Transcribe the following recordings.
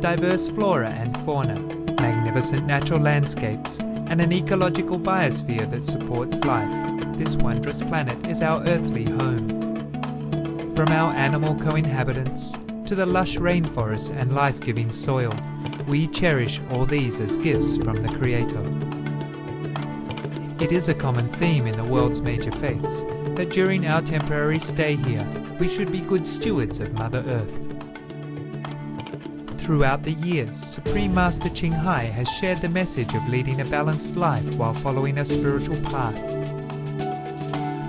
diverse flora and fauna, magnificent natural landscapes, and an ecological biosphere that supports life, this wondrous planet is our earthly home. From our animal co-inhabitants to the lush rainforests and life-giving soil, we cherish all these as gifts from the Creator. It is a common theme in the world's major faiths that during our temporary stay here, we should be good stewards of Mother Earth. Throughout the years, Supreme Master Ching Hai has shared the message of leading a balanced life while following a spiritual path.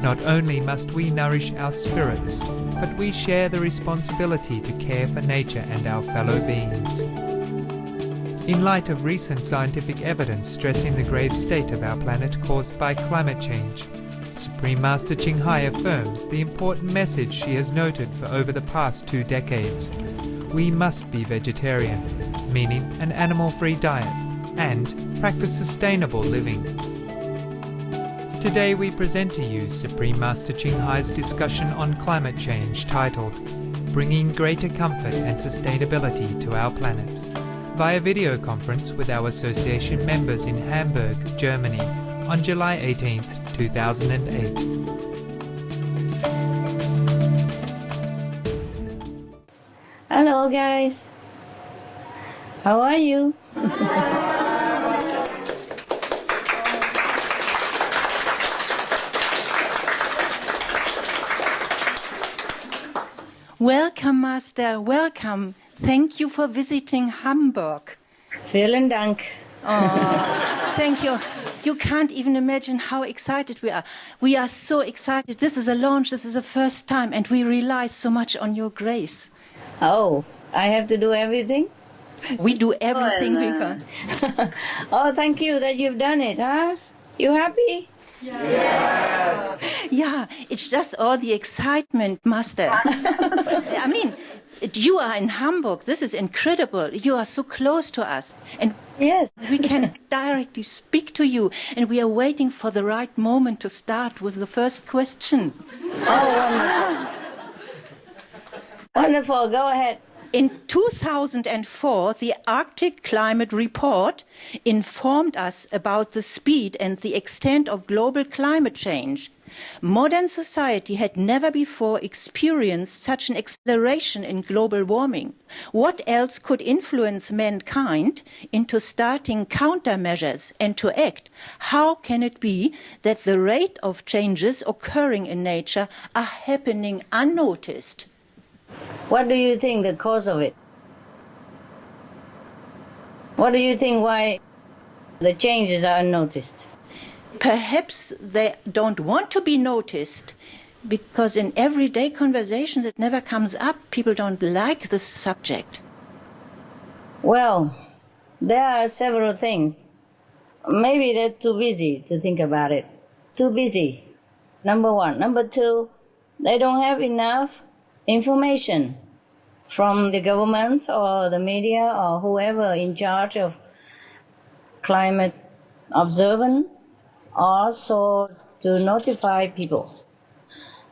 Not only must we nourish our spirits, but we share the responsibility to care for nature and our fellow beings. In light of recent scientific evidence stressing the grave state of our planet caused by climate change, Supreme Master Ching Hai affirms the important message she has noted for over the past 2 decades. We must be vegetarian, meaning an animal-free diet, and practice sustainable living. Today we present to you Supreme Master Ching Hai's discussion on climate change titled Bringing Greater Comfort and Sustainability to Our Planet, via video conference with our association members in Hamburg, Germany, on July 18, 2008. Hello guys, how are you? Welcome, Master, welcome. Thank you for visiting Hamburg. Vielen Dank. Oh, thank you. You can't even imagine how excited we are. We are so excited. This is a launch, this is the first time, and we rely so much on your grace. Oh, I have to do everything? We do everything we can. Oh, thank you that you've done it, huh? You happy? Yes. Yeah, it's just all the excitement, Master. I mean, you are in Hamburg. This is incredible. You are so close to us. And Yes. we can directly speak to you. And we are waiting for the right moment to start with the first question. Oh, wonderful. Wonderful, go ahead. In 2004, the Arctic Climate Report informed us about the speed and the extent of global climate change. Modern society had never before experienced such an acceleration in global warming. What else could influence mankind into starting countermeasures and to act? How can it be that the rate of changes occurring in nature are happening unnoticed? What do you think the cause of it? What do you think why the changes are unnoticed? Perhaps they don't want to be noticed because in everyday conversations it never comes up. People don't like the subject. Well, there are several things. Maybe they're too busy to think about it. Too busy, number one. Number two, they don't have enough information from the government or the media or whoever in charge of climate observance, also to notify people.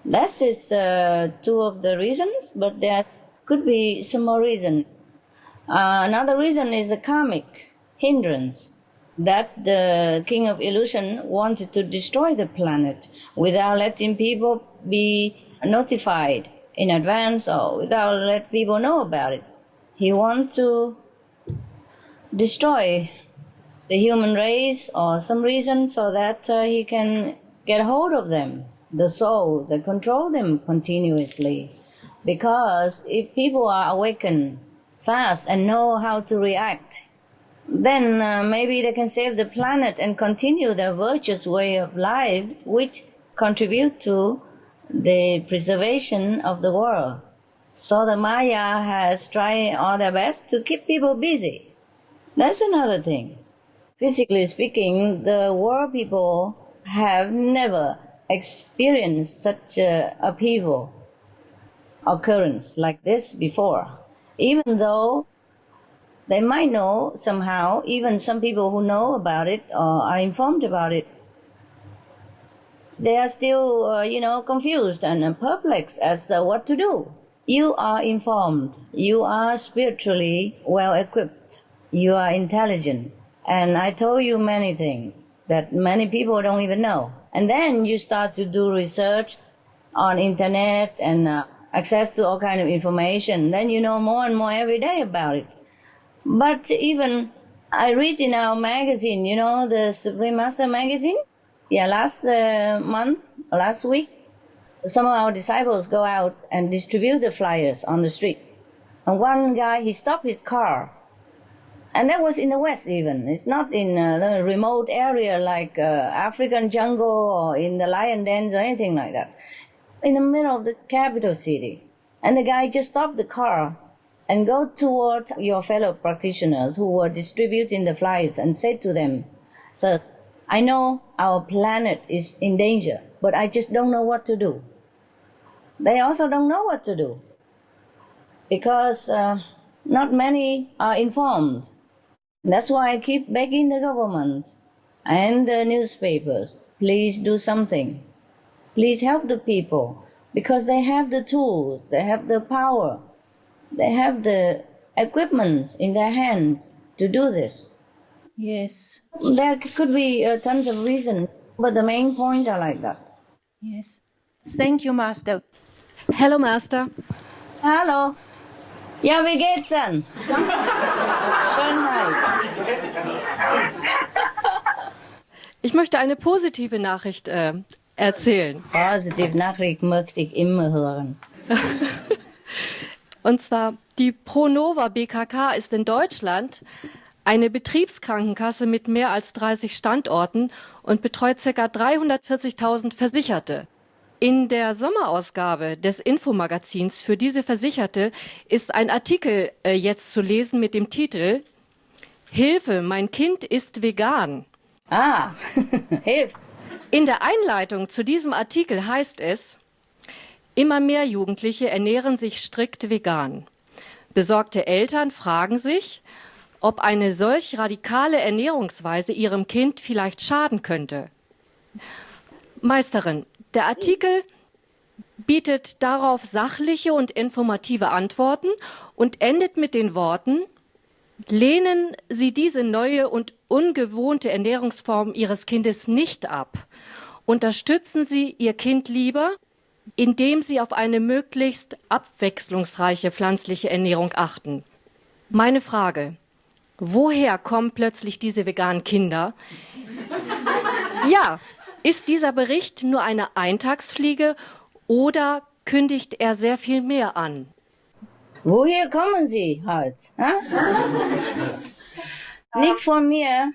That's just two of the reasons, but there could be some more reason. Another reason is a karmic hindrance that the King of Illusion wanted to destroy the planet without letting people be notified in advance or without letting people know about it. He wants to destroy the human race or some reason so that he can get hold of them, the souls, that control them continuously. Because if people are awakened fast and know how to react, then maybe they can save the planet and continue their virtuous way of life, which contribute to the preservation of the world. So the Maya has tried all their best to keep people busy. That's another thing. Physically speaking, the world people have never experienced such a upheaval occurrence like this before. Even though they might know somehow, even some people who know about it or are informed about it, they are still, confused and perplexed as what to do. you are informed, you are spiritually well equipped, you are intelligent, and I told you many things that many people don't even know. And then you start to do research on internet and access to all kind of information. Then you know more and more every day about it. But even I read in our magazine, you know, the Supreme Master magazine. Yeah, last week, some of our disciples go out and distribute the flyers on the street. And one guy, he stopped his car. And that was in the West even. It's not in a remote area like African jungle or in the lion dens or anything like that. In the middle of the capital city. And the guy just stopped the car and go toward your fellow practitioners who were distributing the flyers and said to them, "Sir, I know our planet is in danger, but I just don't know what to do." They also don't know what to do because not many are informed. That's why I keep begging the government and the newspapers, please do something. Please help the people because they have the tools, they have the power, they have the equipment in their hands to do this. Yes. There could be tons of reasons, but the main points are like that. Yes. Thank you, Master. Hello, Master. Hallo. Ja, wie geht's denn? Schönheit. Ich möchte eine positive Nachricht erzählen. Positive Nachricht möchte ich immer hören. Und zwar, die Pronova BKK ist in Deutschland eine Betriebskrankenkasse mit mehr als 30 Standorten und betreut ca. 340.000 Versicherte. In der Sommerausgabe des Infomagazins für diese Versicherte ist ein Artikel jetzt zu lesen mit dem Titel "Hilfe, mein Kind ist vegan". Ah, hilf. In der Einleitung zu diesem Artikel heißt es: Immer mehr Jugendliche ernähren sich strikt vegan. Besorgte Eltern fragen sich, ob eine solch radikale Ernährungsweise ihrem Kind vielleicht schaden könnte. Meisterin, der Artikel bietet darauf sachliche und informative Antworten und endet mit den Worten: Lehnen Sie diese neue und ungewohnte Ernährungsform Ihres Kindes nicht ab. Unterstützen Sie Ihr Kind lieber, indem Sie auf eine möglichst abwechslungsreiche pflanzliche Ernährung achten. Meine Frage: Woher kommen plötzlich diese veganen Kinder? Ja, ist dieser Bericht nur eine Eintagsfliege oder kündigt er sehr viel mehr an? Woher kommen Sie halt? Nicht von mir.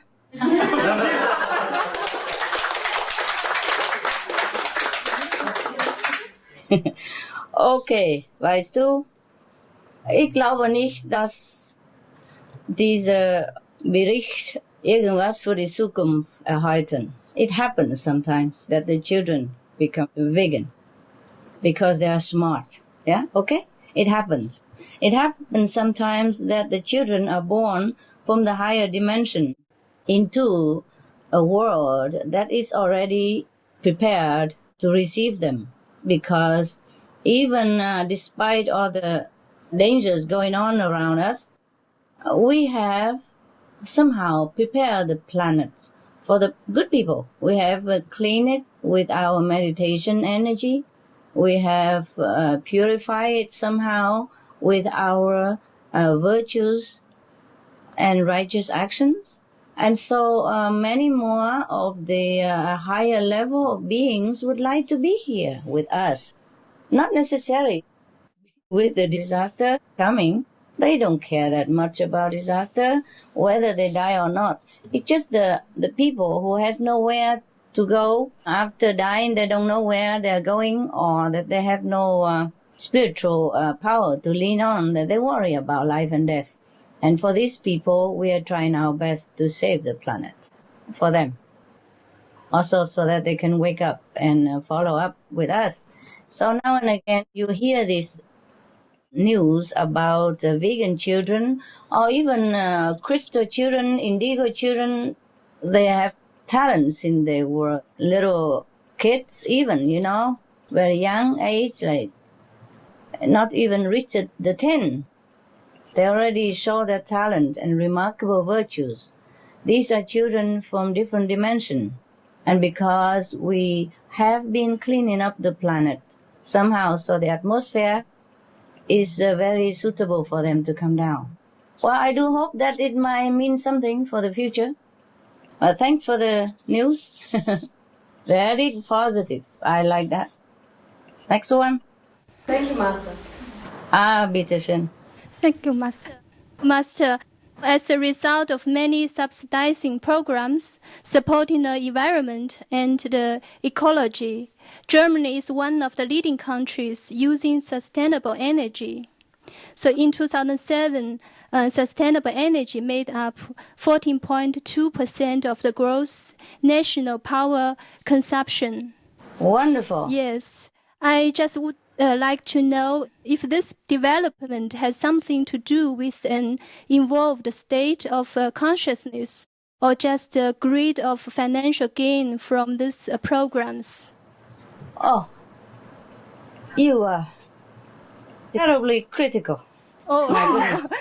Okay, weißt du, ich glaube nicht, dass dieser Bericht irgendwas für die Zukunft erhalten. It happens sometimes that the children become vegan because they are smart. Yeah, okay? It happens. It happens sometimes that the children are born from the higher dimension into a world that is already prepared to receive them. Because even despite all the dangers going on around us, we have somehow prepared the planet for the good people. We have cleaned it with our meditation energy. We have purified it somehow with our virtues and righteous actions. And so many more of the higher level of beings would like to be here with us. Not necessarily with the disaster coming. They don't care that much about disaster, whether they die or not. It's just the people who has nowhere to go after dying. They don't know where they're going, or that they have no spiritual power to lean on, that they worry about life and death. And for these people, we are trying our best to save the planet for them. Also so that they can wake up and follow up with us. So now and again, you hear this news about vegan children or even crystal children, indigo children. They have talents in their world. Little kids even, you know, very young age, like not even reached the 10. They already show their talent and remarkable virtues. These are children from different dimensions. And because we have been cleaning up the planet somehow, so the atmosphere is very suitable for them to come down. Well, I do hope that it might mean something for the future. Thanks for the news. Very positive. I like that. Next one. Thank you, Master. Bitteschön. Thank you, Master. Master, as a result of many subsidizing programs supporting the environment and the ecology, Germany is one of the leading countries using sustainable energy. So in 2007, sustainable energy made up 14.2% of the gross national power consumption. Wonderful. Yes. I just would like to know if this development has something to do with an involved state of consciousness or just a greed of financial gain from these programs. Oh, you are terribly critical. Oh, my goodness.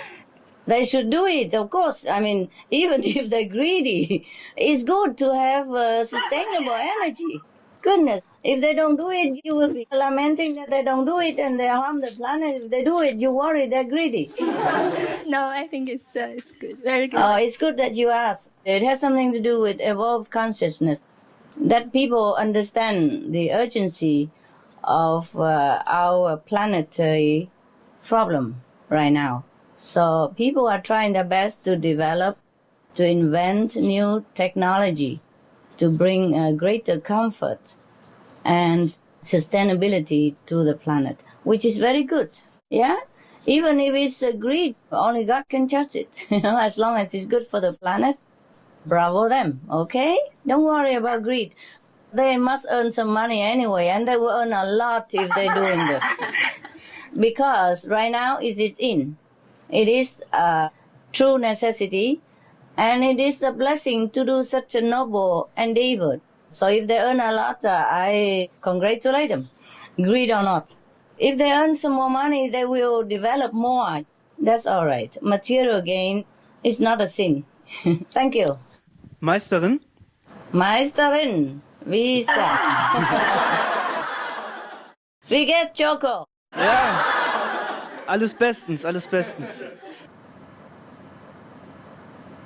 They should do it, of course. I mean, even if they're greedy, it's good to have sustainable energy. Goodness, if they don't do it, you will be lamenting that they don't do it and they harm the planet. If they do it, you worry they're greedy. No, I think it's good, very good. Oh, it's good that you ask. It has something to do with evolved consciousness, that people understand the urgency of our planetary problem right now. So people are trying their best to develop, to invent new technology, to bring greater comfort and sustainability to the planet, which is very good. Yeah? Even if it's greed, only God can judge it. As long as it's good for the planet, bravo them, okay? Don't worry about greed. They must earn some money anyway, and they will earn a lot if they're doing this. Because right now it's in. It is a true necessity, and it is a blessing to do such a noble endeavor. So if they earn a lot, I congratulate them, greed or not. If they earn some more money, they will develop more. That's all right. Material gain is not a sin. Thank you. Meisterin? Meisterin, wie ist das? Wie geht's, Choco? Ja, alles bestens, alles bestens.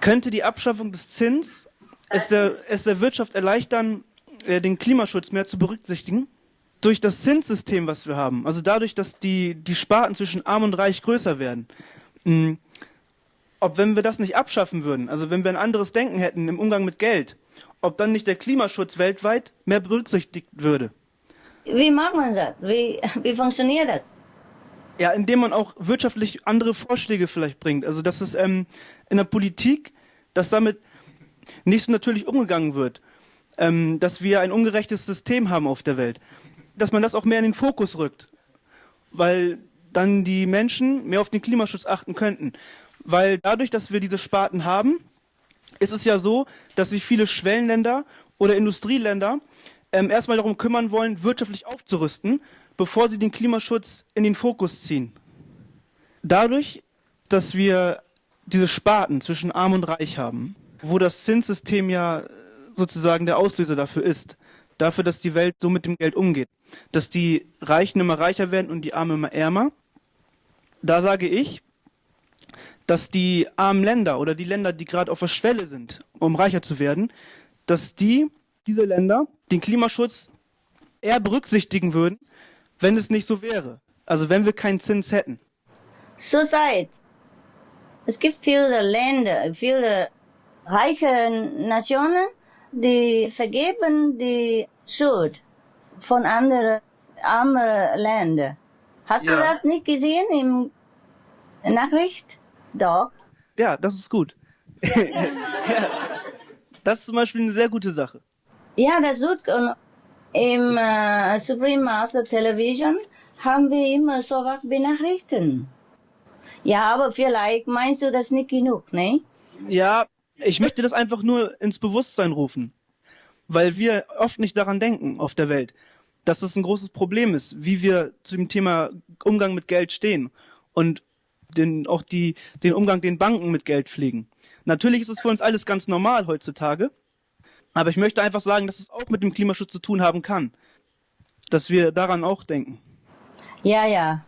Könnte die Abschaffung des Zins es der Wirtschaft erleichtern, den Klimaschutz mehr zu berücksichtigen? Durch das Zinssystem, was wir haben, also dadurch, dass die Sparten zwischen Arm und Reich größer werden. Ob, wenn wir das nicht abschaffen würden, also wenn wir ein anderes Denken hätten im Umgang mit Geld, ob dann nicht der Klimaschutz weltweit mehr berücksichtigt würde? Wie macht man das? Wie funktioniert das? Ja, indem man auch wirtschaftlich andere Vorschläge vielleicht bringt. Also dass es in der Politik, dass damit nicht so natürlich umgegangen wird, dass wir ein ungerechtes System haben auf der Welt, dass man das auch mehr in den Fokus rückt, weil dann die Menschen mehr auf den Klimaschutz achten könnten. Weil dadurch, dass wir diese Sparten haben, ist es ja so, dass sich viele Schwellenländer oder Industrieländer erstmal darum kümmern wollen, wirtschaftlich aufzurüsten, bevor sie den Klimaschutz in den Fokus ziehen. Dadurch, dass wir diese Sparten zwischen Arm und Reich haben, wo das Zinssystem ja sozusagen der Auslöser dafür ist, dafür, dass die Welt so mit dem Geld umgeht, dass die Reichen immer reicher werden und die Armen immer ärmer, da sage ich, dass die armen Länder oder die Länder, die gerade auf der Schwelle sind, um reicher zu werden, dass diese Länder den Klimaschutz eher berücksichtigen würden, wenn es nicht so wäre. Also wenn wir keinen Zins hätten. Zurzeit, es gibt viele Länder, viele reiche Nationen, die vergeben die Schuld von anderen armen Ländern. Hast du das nicht gesehen im Nachricht? Doch. Ja, das ist gut. Ja, das ist zum Beispiel eine sehr gute Sache. Ja, das ist gut. Und im Supreme Master Television haben wir immer so was benachrichtigt. Ja, aber vielleicht meinst du das nicht genug, ne? Ja, ich möchte das einfach nur ins Bewusstsein rufen, weil wir oft nicht daran denken auf der Welt. dass es ein großes Problem ist, wie wir zu dem Thema Umgang mit Geld stehen und auch den Umgang, den Banken mit Geld pflegen. Natürlich ist es für uns alles ganz normal heutzutage, aber ich möchte einfach sagen, dass es auch mit dem Klimaschutz zu tun haben kann, dass wir daran auch denken. Ja, ja,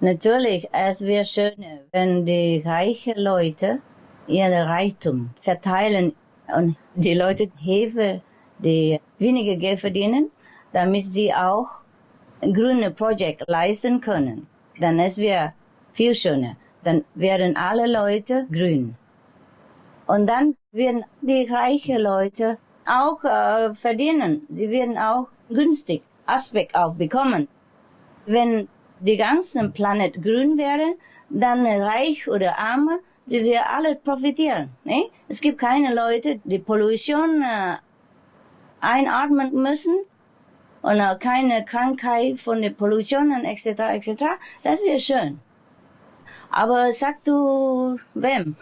natürlich, es wäre schön, wenn die reichen Leute ihren Reichtum verteilen und die Leute helfen, die weniger Geld verdienen, damit sie auch grüne Projekte leisten können. Dann es wäre viel schöner. Dann werden alle Leute grün. Und dann werden die reichen Leute auch verdienen. Sie werden auch günstig Aspekt auch bekommen. Wenn die ganze Planet grün wäre, dann reich oder arme, sie werden alle profitieren. Ne? Es gibt keine Leute, die Pollution einatmen müssen und auch keine Krankheit von der Pollution etc. etc. Das wäre schön. Aber sag du wem?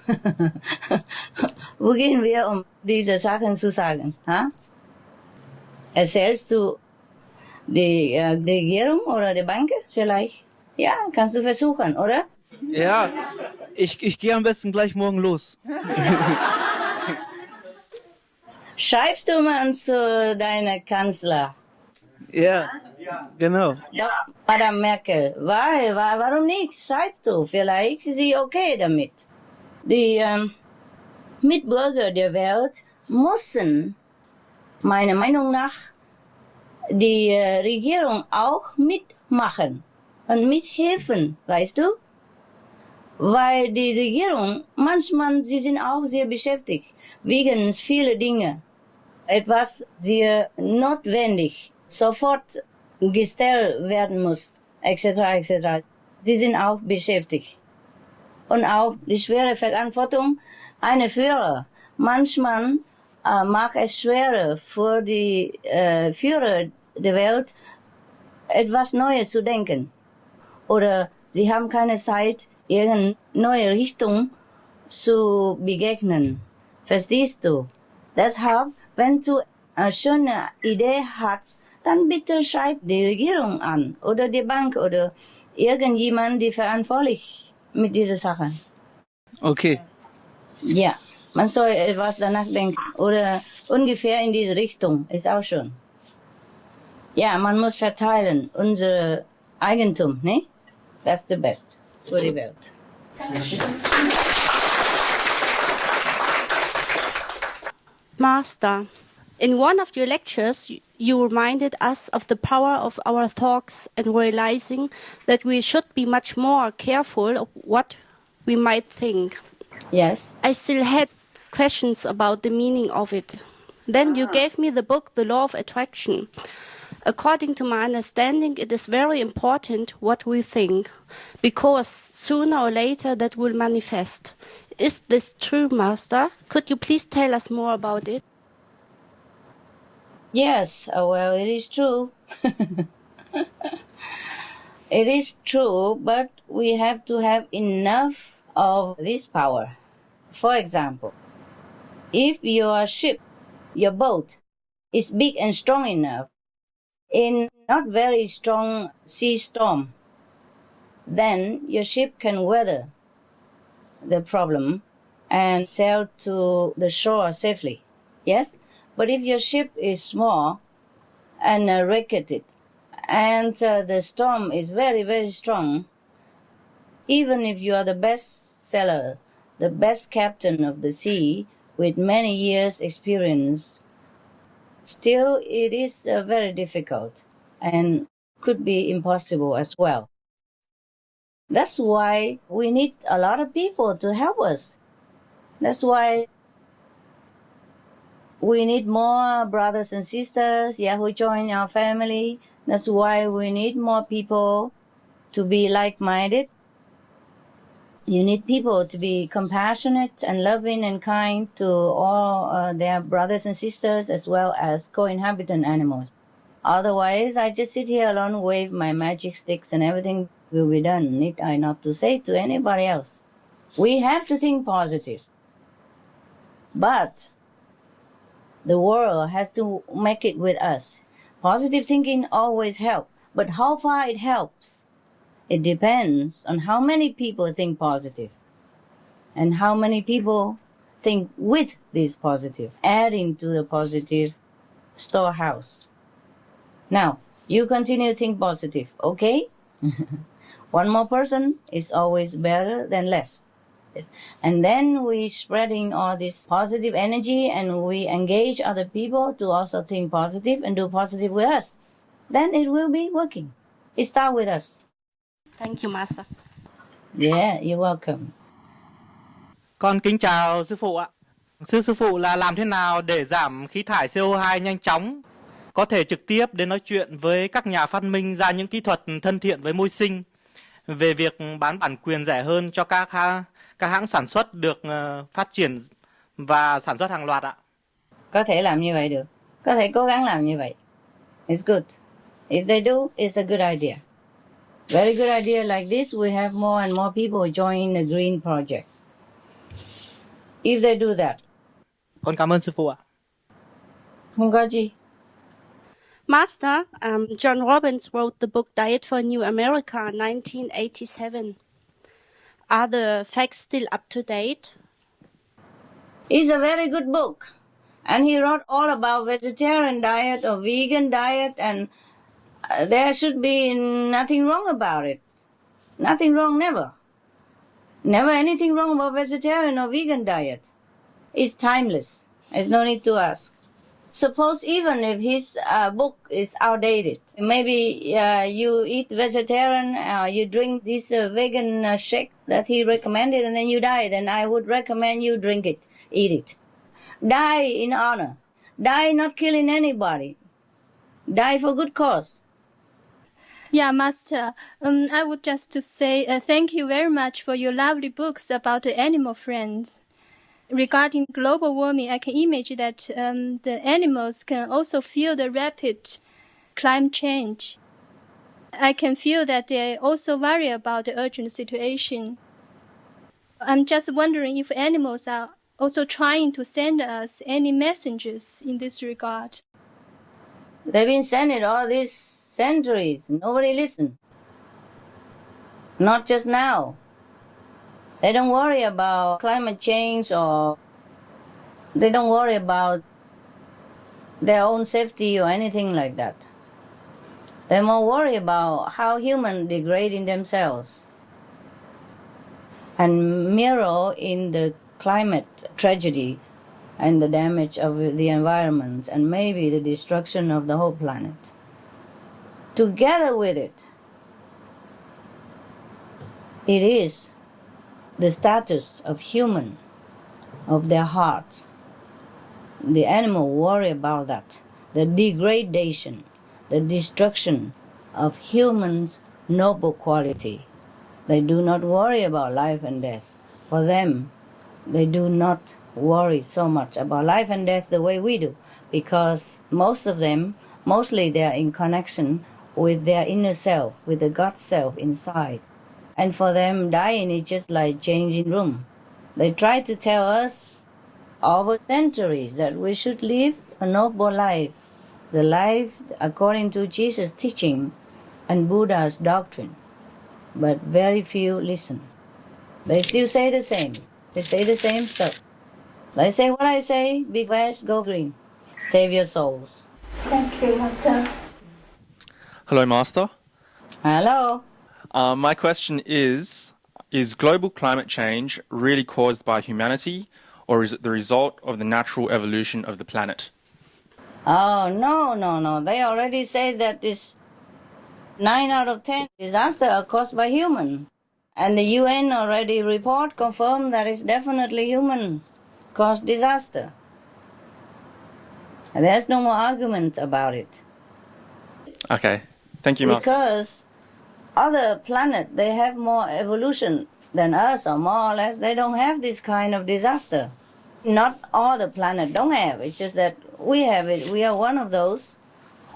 Wo gehen wir, um diese Sachen zu sagen? Ha? Erzählst du die Regierung oder die Bank vielleicht? Ja, kannst du versuchen, oder? Ja, ich gehe am besten gleich morgen los. Schreibst du mal zu deiner Kanzler? Ja, genau. Ja, Madame Merkel, warum nicht? Schreib du, vielleicht ist sie okay damit. Die Mitbürger der Welt müssen, meiner Meinung nach, die Regierung auch mitmachen und mithelfen, weißt du? Weil die Regierung, manchmal, sie sind auch sehr beschäftigt, wegen vieler Dinge. Etwas sehr notwendig, sofort gestellt werden muss, etc. etc. Sie sind auch beschäftigt. Und auch die schwere Verantwortung einer Führer. Manchmal mag es schwerer für die Führer der Welt, etwas Neues zu denken. Oder sie haben keine Zeit, irgendeine neue Richtung zu begegnen. Verstehst du? Deshalb, wenn du eine schöne Idee hast, dann bitte schreib die Regierung an oder die Bank oder irgendjemand, die verantwortlich mit dieser Sache. Okay. Ja, man soll etwas danach denken oder ungefähr in diese Richtung, ist auch schon. Ja, man muss verteilen, unser Eigentum, ne? Das ist das Beste für die Welt. Master, in one of your lectures, you reminded us of the power of our thoughts and realizing that we should be much more careful of what we might think. Yes. I still had questions about the meaning of it. Then you gave me the book, The Law of Attraction. According to my understanding, it is very important what we think, because sooner or later that will manifest. Is this true, Master? Could you please tell us more about it? Yes, well, it is true. It is true, but we have to have enough of this power. For example, if your ship, your boat, is big and strong enough, in not very strong sea storm, then your ship can weather the problem and sail to the shore safely. Yes? But if your ship is small and wrecked and the storm is very, very strong, even if you are the best sailor, the best captain of the sea with many years experience, still it is very difficult and could be impossible as well. That's why we need a lot of people to help us. That's why we need more brothers and sisters, who join our family. That's why we need more people to be like-minded. You need people to be compassionate and loving and kind to all their brothers and sisters as well as co-inhabitant animals. Otherwise, I just sit here alone, wave my magic sticks and everything will be done. Need I not to say to anybody else? We have to think positive. But the world has to make it with us. Positive thinking always helps, but how far it helps, it depends on how many people think positive and how many people think with this positive, adding to the positive storehouse. Now, you continue to think positive, okay? One more person is always better than less. Yes. And then we spreading all this positive energy and we engage other people to also think positive and do positive with us. Then it will be working. It starts with us. Thank you, Master. Yeah, you're welcome. Con kính chào sư phụ ạ. Sư phụ là làm thế nào để giảm khí thải CO2 nhanh chóng? Có thể trực tiếp đến nói chuyện với các nhà phát minh ra những kỹ thuật thân thiện với môi sinh về việc bán bản quyền rẻ hơn cho các hãng sản xuất được phát triển và sản xuất hàng loạt ạ. Có thể làm như vậy được. Có thể cố gắng làm như vậy. It's good. If they do, it's a good idea. Very good idea like this, we have more and more people joining the green project. If they do that. Con cảm ơn sư phụ ạ. Không có gì. Master, John Robbins wrote the book Diet for a New America in 1987. Are the facts still up to date? It's a very good book. And he wrote all about vegetarian diet or vegan diet, and there should be nothing wrong about it. Nothing wrong, never. Never anything wrong about vegetarian or vegan diet. It's timeless. There's no need to ask. Suppose even if his book is outdated, maybe you eat vegetarian, you drink this vegan shake that he recommended, and then you die, then I would recommend you drink it, eat it. Die in honor. Die not killing anybody. Die for good cause. Yeah, Master, I would just to say thank you very much for your lovely books about the animal friends. Regarding global warming, I can imagine that the animals can also feel the rapid climate change. I can feel that they also worry about the urgent situation. I'm just wondering if animals are also trying to send us any messages in this regard. They've been sending all these centuries. Nobody listened. Not just now. They don't worry about climate change, or they don't worry about their own safety or anything like that. They're more worried about how humans degrading themselves and mirror in the climate tragedy and the damage of the environment and maybe the destruction of the whole planet. Together with it, it is the status of human, of their heart. The animal worry about that, the degradation, the destruction of humans' noble quality. They do not worry about life and death. For them, they do not worry so much about life and death the way we do, because most of them, mostly they are in connection with their inner self, with the God self inside. And for them, dying is just like changing room. They try to tell us over centuries that we should live a noble life, the life according to Jesus' teaching and Buddha's doctrine. But very few listen. They still say the same. They say the same stuff. They say what I say, big west, go green. Save your souls. Thank you, Master. Hello, Master. Hello. My question is global climate change really caused by humanity, or is it the result of the natural evolution of the planet? Oh, no. They already say that this 9 out of 10 disasters are caused by human. And the UN already confirmed that it's definitely human-caused disaster. And there's no more argument about it. Okay. Thank you, Master. Because other planets, they have more evolution than us, or more or less. They don't have this kind of disaster. Not all the planets don't have. It's just that we have it. We are one of those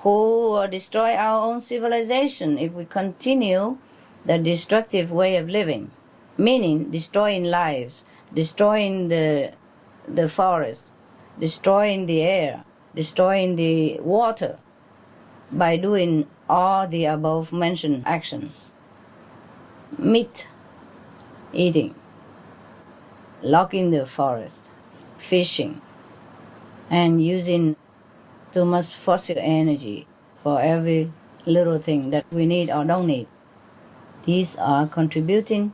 who destroy our own civilization if we continue the destructive way of living, meaning destroying lives, destroying the forest, destroying the air, destroying the water. by doing all the above mentioned actions. Meat eating, logging the forest, fishing, and using too much fossil energy for every little thing that we need or don't need. These are contributing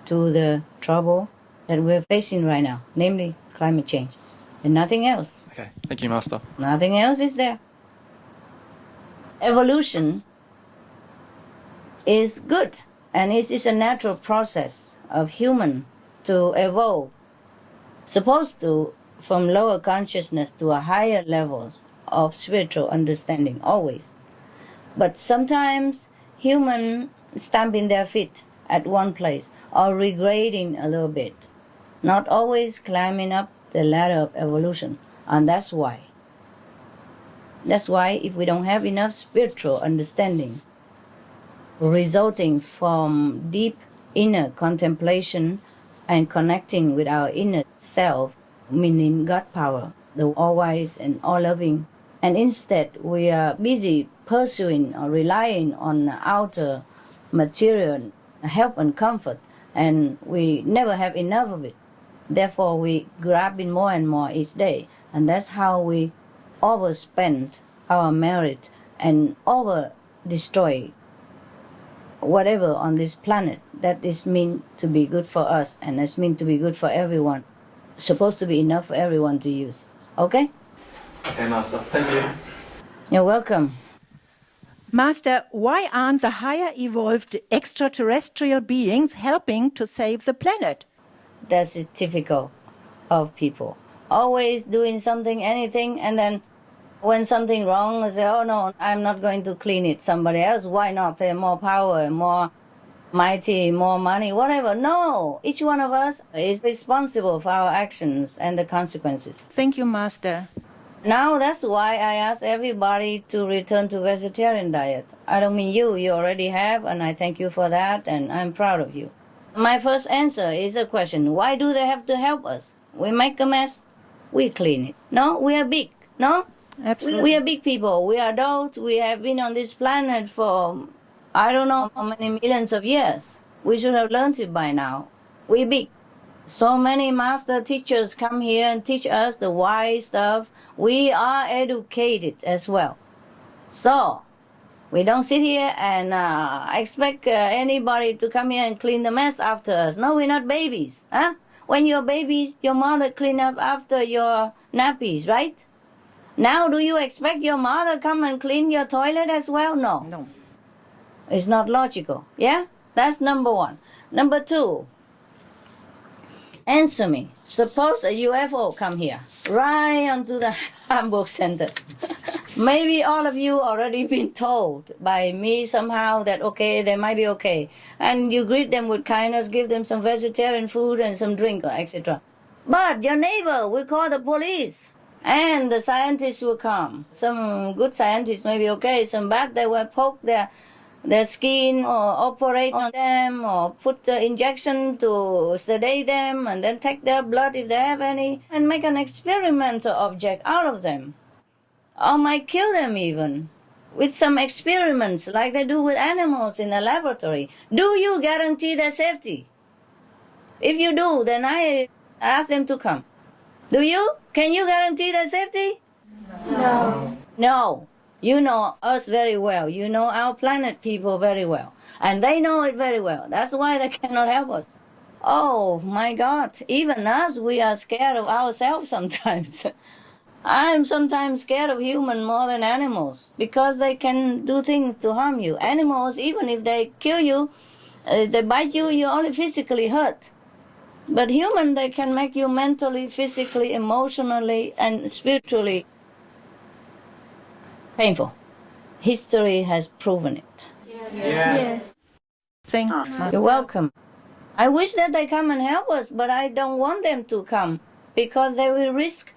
to the trouble that we're facing right now, namely climate change, and nothing else. Okay, thank you, Master. Nothing else is there. Evolution is good, and it is a natural process of human to evolve, supposed to from lower consciousness to a higher level of spiritual understanding, always. But sometimes humans stamping their feet at one place or regrading a little bit, not always climbing up the ladder of evolution. And that's why if we don't have enough spiritual understanding resulting from deep inner contemplation and connecting with our inner self, meaning God power, the all-wise and all-loving, and instead we are busy pursuing or relying on outer material help and comfort, and we never have enough of it. Therefore, we grab in more and more each day, and that's how we overspend our merit and over-destroy whatever on this planet that is meant to be good for us and is meant to be good for everyone, supposed to be enough for everyone to use. Okay? Okay, Master. Thank you. You're welcome. Master, why aren't the higher evolved extraterrestrial beings helping to save the planet? That's typical of people. Always doing something, anything, and then when something wrong, they say, oh no, I'm not going to clean it. Somebody else, why not? They're more power, more mighty, more money, whatever. No, each one of us is responsible for our actions and the consequences. Thank you, Master. Now that's why I ask everybody to return to vegetarian diet. I don't mean you already have, and I thank you for that, and I'm proud of you. My first answer is a question, why do they have to help us? We make a mess, we clean it. No, we are big, no? Absolutely. We are big people, we are adults, we have been on this planet for I don't know how many millions of years. We should have learned it by now. We're big. So many master teachers come here and teach us the wise stuff. We are educated as well. So we don't sit here and expect anybody to come here and clean the mess after us. No, we're not babies. Huh? When you're babies, your mother clean up after your nappies, right? Now, do you expect your mother come and clean your toilet as well? No. No. It's not logical. Yeah? That's number one. Number two, answer me. Suppose a UFO come here, right onto the Hamburg Center. Maybe all of you already been told by me somehow that, okay, they might be okay. And you greet them with kindness, give them some vegetarian food and some drink, etc. But your neighbor will call the police. And the scientists will come. Some good scientists may be okay. Some bad, they will poke their skin or operate on them or put the injection to sedate them and then take their blood if they have any and make an experimental object out of them. Or might kill them even with some experiments like they do with animals in a laboratory. Do you guarantee their safety? If you do, then I ask them to come. Do you? Can you guarantee their safety? No. No. You know us very well. You know our planet people very well. And they know it very well. That's why they cannot help us. Oh, my God. Even us, we are scared of ourselves sometimes. I'm sometimes scared of humans more than animals because they can do things to harm you. Animals, even if they kill you, they bite you, you're only physically hurt. But human, they can make you mentally, physically, emotionally, and spiritually painful. History has proven it. Yes. Thanks. You're welcome. I wish that they come and help us, but I don't want them to come because they will risk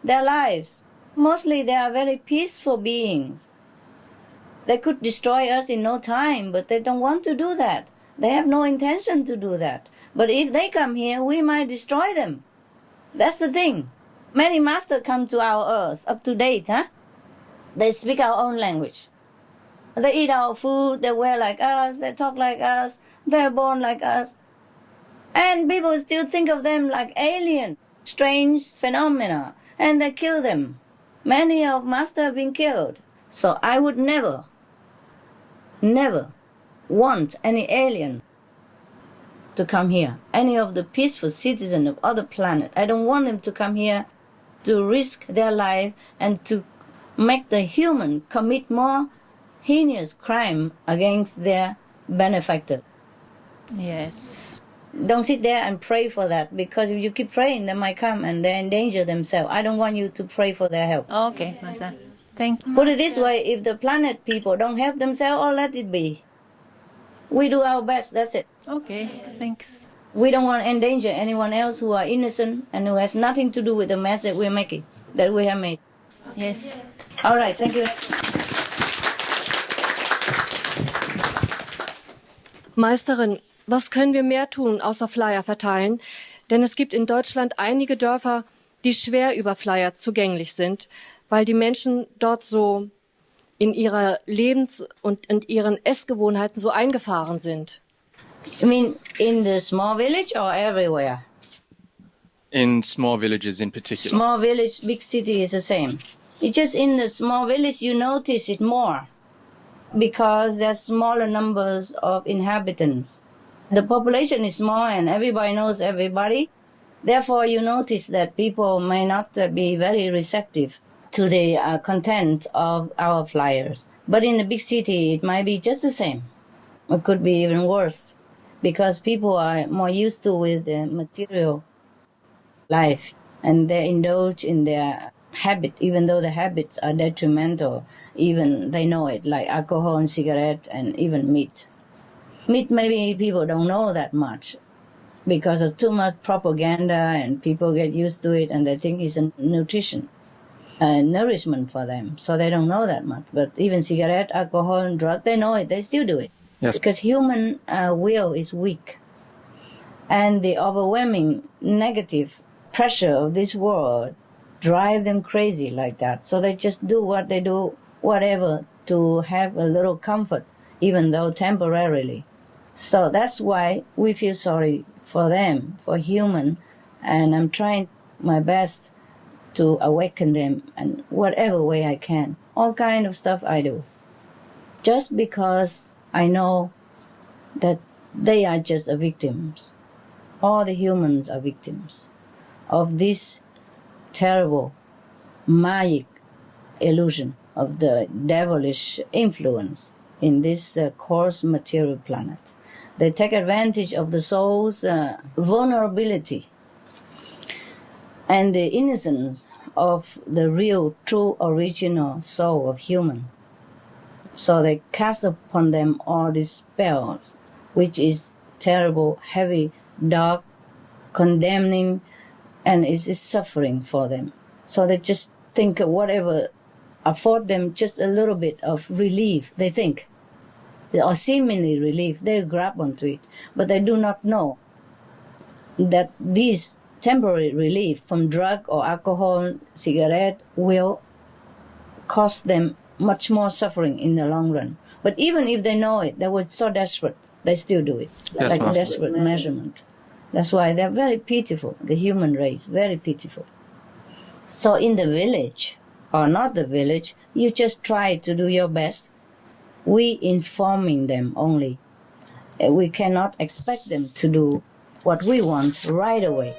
their lives. Mostly they are very peaceful beings. They could destroy us in no time, but they don't want to do that. They have no intention to do that. But if they come here, we might destroy them. That's the thing. Many masters come to our earth, up to date, huh? They speak our own language. They eat our food, they wear like us, they talk like us, they're born like us. And people still think of them like alien, strange phenomena, and they kill them. Many of Master have been killed. So I would never want any alien to come here. Any of the peaceful citizens of other planet. I don't want them to come here to risk their life and to make the human commit more heinous crime against their benefactor. Yes. Don't sit there and pray for that, because if you keep praying, they might come and they endanger themselves. I don't want you to pray for their help. Okay, Master. Thank you. Put it this way, if the planet people don't help themselves, oh, let it be. We do our best, that's it. Okay, thanks. We don't want to endanger anyone else who are innocent and who has nothing to do with the mess that we're making, that we have made. Yes. All right, thank you. Meisterin, was können wir mehr tun, außer Flyer verteilen? Denn es gibt in Deutschland einige Dörfer, die schwer über Flyer zugänglich sind, weil die Menschen dort so in ihrer Lebens- und in ihren Essgewohnheiten so eingefahren sind. You mean in the small village or everywhere? In small villages in particular. Small village, big city is the same. It's just in the small village you notice it more because there's smaller numbers of inhabitants. The population is small and everybody knows everybody. Therefore, you notice that people may not be very receptive to the content of our flyers. But in a big city, it might be just the same. It could be even worse because people are more used to with the material life and they indulge in their habit, even though the habits are detrimental. Even they know it, like alcohol and cigarette and even meat. Meat, maybe people don't know that much because of too much propaganda and people get used to it and they think it's a nutrition, nourishment for them. So they don't know that much. But even cigarette, alcohol and drug, they know it, they still do it. Yes. Because human will is weak. And the overwhelming negative pressure of this world drive them crazy like that. So they just do what they do, whatever, to have a little comfort, even though temporarily. So that's why we feel sorry for them, for human, and I'm trying my best to awaken them in whatever way I can. All kind of stuff I do. Just because I know that they are just victims. All the humans are victims of this terrible magic illusion of the devilish influence in this coarse material planet. They take advantage of the soul's vulnerability and the innocence of the real, true, original soul of human. So they cast upon them all these spells, which is terrible, heavy, dark, condemning, and is suffering for them. So they just think whatever afford them just a little bit of relief, they think, or seemingly relief, they grab onto it. But they do not know that this temporary relief from drug or alcohol, cigarette will cost them much more suffering in the long run. But even if they know it, they were so desperate, they still do it. Yes, like Master. desperate measurement. That's why they're very pitiful, the human race, very pitiful. So in the village, or not the village, you just try to do your best. We informing them only. We cannot expect them to do what we want right away.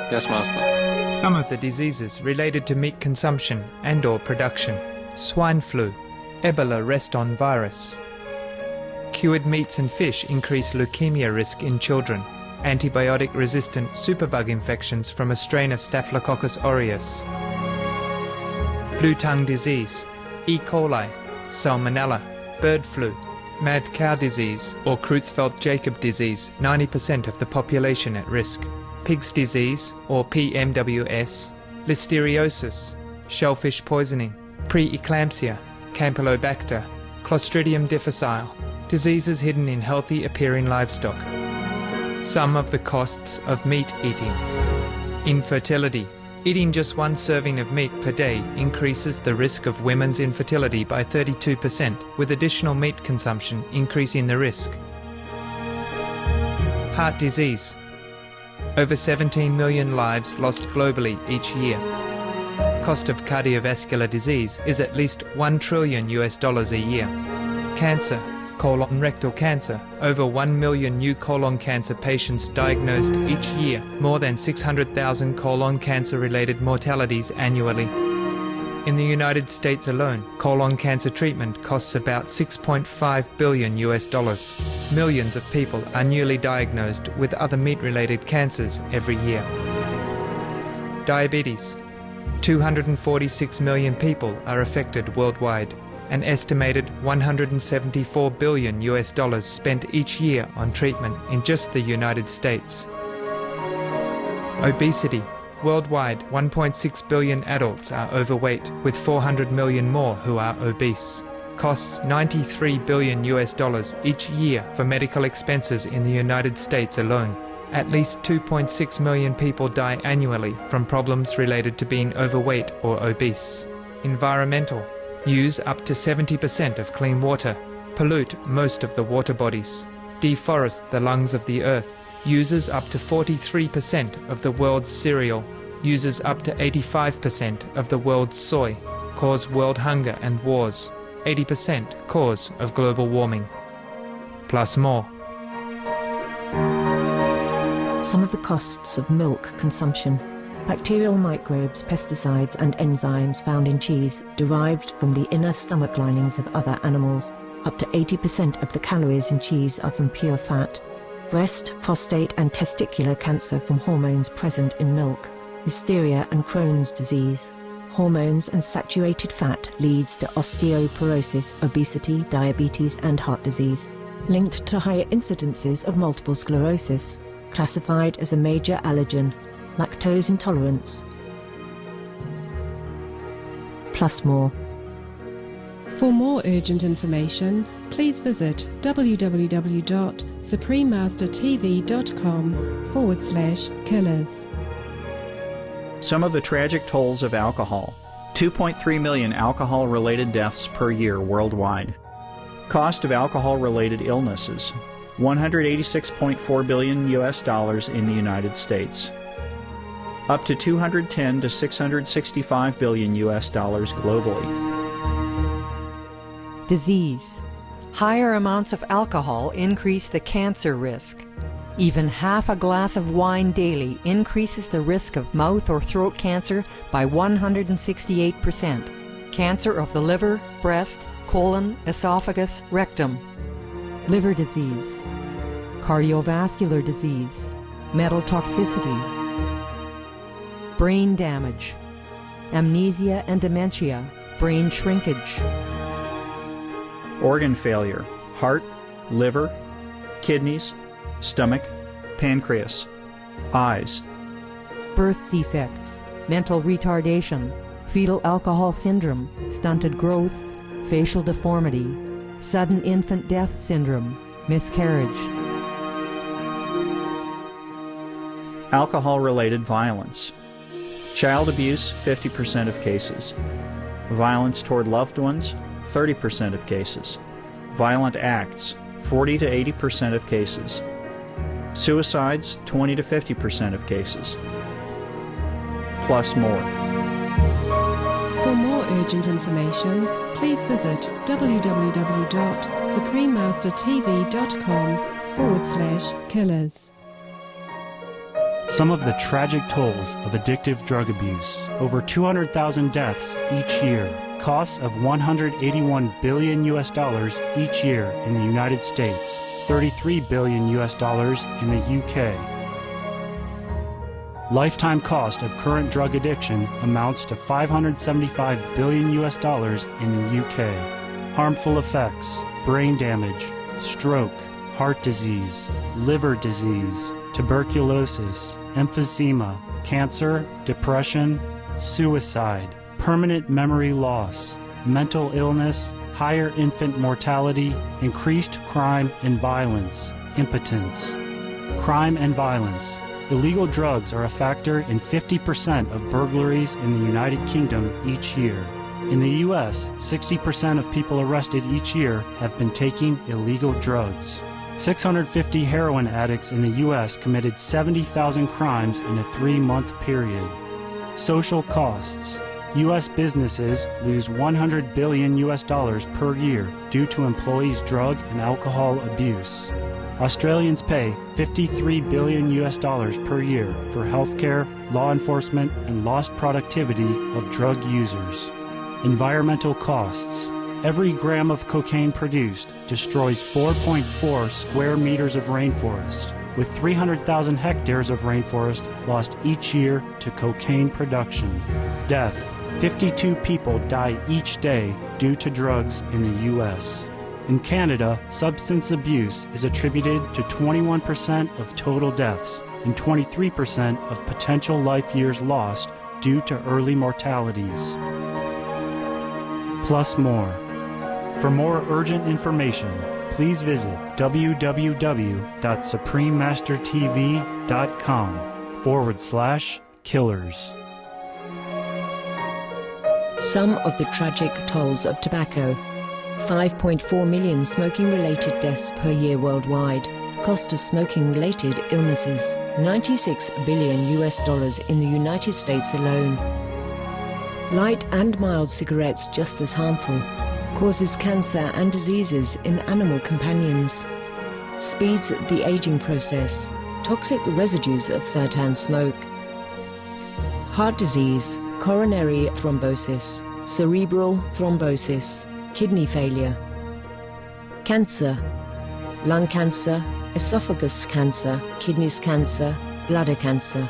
Yes, Master. Some of the diseases related to meat consumption and or production: swine flu, Ebola reston virus. Cured meats and fish increase leukemia risk in children. Antibiotic-resistant superbug infections from a strain of Staphylococcus aureus. Blue tongue disease, E. coli, Salmonella, bird flu, mad cow disease or Creutzfeldt-Jakob disease, 90% of the population at risk. Pig's disease or PMWS, listeriosis, shellfish poisoning, preeclampsia, Campylobacter, Clostridium difficile, diseases hidden in healthy appearing livestock. Some of the costs of meat eating: infertility, Eating just one serving of meat per day increases the risk of women's infertility by 32%, with additional meat consumption increasing the risk. Heart disease. Over 17 million lives lost globally each year. Cost of cardiovascular disease is at least $1 trillion a year. Cancer. Colon rectal cancer. Over 1 million new colon cancer patients diagnosed each year, more than 600,000 colon cancer-related mortalities annually. In the United States alone, colon cancer treatment costs about $6.5 billion. Millions of people are newly diagnosed with other meat-related cancers every year. Diabetes. 246 million people are affected worldwide. An estimated $174 billion spent each year on treatment in just the United States. Obesity. Worldwide, 1.6 billion adults are overweight, with 400 million more who are obese. Costs $93 billion each year for medical expenses in the United States alone. At least 2.6 million people die annually from problems related to being overweight or obese. Environmental. Use up to 70% of clean water. Pollute most of the water bodies. Deforest the lungs of the earth. Uses up to 43% of the world's cereal. Uses up to 85% of the world's soy. Cause world hunger and wars. 80% cause of global warming. Plus more. Some of the costs of milk consumption. Bacterial microbes, pesticides and enzymes found in cheese derived from the inner stomach linings of other animals. Up to 80% of the calories in cheese are from pure fat. Breast, prostate and testicular cancer from hormones present in milk. Listeria and Crohn's disease. Hormones and saturated fat leads to osteoporosis, obesity, diabetes and heart disease. Linked to higher incidences of multiple sclerosis. Classified as a major allergen. Lactose intolerance. Plus more. For more urgent information, please visit www.suprememastertv.com/killers. Some of the tragic tolls of alcohol. 2.3 million alcohol-related deaths per year worldwide. Cost of alcohol-related illnesses. $186.4 billion in the United States. Up to $210 to $665 billion globally. Disease. Higher amounts of alcohol increase the cancer risk. Even half a glass of wine daily increases the risk of mouth or throat cancer by 168%. Cancer of the liver, breast, colon, esophagus, rectum. Liver disease. Cardiovascular disease. Metal toxicity. Brain damage. Amnesia and dementia. Brain shrinkage. Organ failure. Heart, liver, kidneys, stomach, pancreas, eyes. Birth defects, mental retardation, fetal alcohol syndrome, stunted growth, facial deformity, sudden infant death syndrome, miscarriage. Alcohol-related violence. Child abuse, 50% of cases. Violence toward loved ones, 30% of cases. Violent acts, 40 to 80% of cases. Suicides, 20 to 50% of cases. Plus more. For more urgent information, please visit www.suprememastertv.com/killers. Some of the tragic tolls of addictive drug abuse. Over 200,000 deaths each year. Costs of $181 billion each year in the United States. $33 billion in the UK. Lifetime cost of current drug addiction amounts to $575 billion in the UK. Harmful effects: brain damage, stroke, heart disease, liver disease, tuberculosis, emphysema, cancer, depression, suicide, permanent memory loss, mental illness, higher infant mortality, increased crime and violence, impotence. Crime and violence, illegal drugs are a factor in 50% of burglaries in the United Kingdom each year. In the U.S., 60% of people arrested each year have been taking illegal drugs. 650 heroin addicts in the U.S. committed 70,000 crimes in a 3-month period. Social costs. U.S. businesses lose $100 billion per year due to employees' drug and alcohol abuse. Australians pay $53 billion per year for healthcare, law enforcement, and lost productivity of drug users. Environmental costs. Every gram of cocaine produced destroys 4.4 square meters of rainforest, with 300,000 hectares of rainforest lost each year to cocaine production. Death. 52 people die each day due to drugs in the U.S. In Canada, substance abuse is attributed to 21% of total deaths and 23% of potential life years lost due to early mortalities. Plus more. For more urgent information, please visit www.suprememastertv.com/killers. Some of the tragic tolls of tobacco. 5.4 million smoking-related deaths per year worldwide. Cost of smoking-related illnesses. $96 billion in the United States alone. Light and mild cigarettes just as harmful. Causes cancer and diseases in animal companions. Speeds the aging process. Toxic residues of third-hand smoke. Heart disease, coronary thrombosis, cerebral thrombosis, kidney failure. Cancer, lung cancer, esophagus cancer, kidneys cancer, bladder cancer.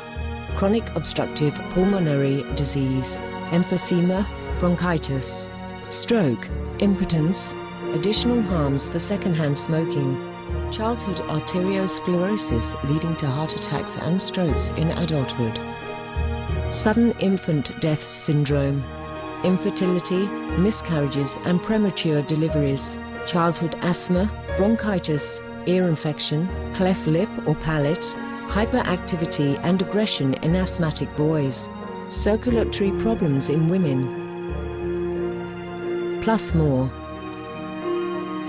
Chronic obstructive pulmonary disease, emphysema, bronchitis. Stroke, impotence, additional harms for secondhand smoking. Childhood arteriosclerosis leading to heart attacks and strokes in adulthood. Sudden infant death syndrome. Infertility, miscarriages and premature deliveries. Childhood asthma, bronchitis, ear infection, cleft lip or palate. Hyperactivity and aggression in asthmatic boys. Circulatory problems in women. Plus more.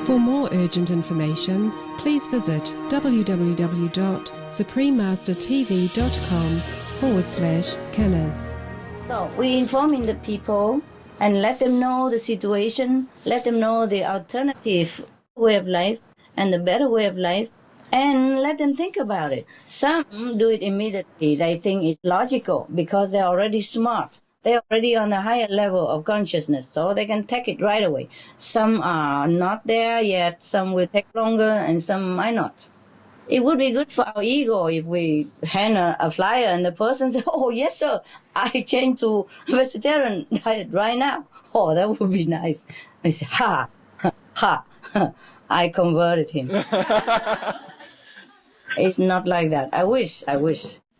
For more urgent information, please visit www.suprememastertv.com/killers. So we're informing the people and let them know the situation, let them know the alternative way of life and the better way of life, and let them think about it. Some do it immediately. They think it's logical because they're already smart. They're already on a higher level of consciousness, so they can take it right away. Some are not there yet, some will take longer, and some might not. It would be good for our ego if we hand a flyer and the person says, "Oh, yes, sir, I changed to vegetarian diet right now." Oh, that would be nice. I say, ha, ha, I converted him. It's not like that. I wish.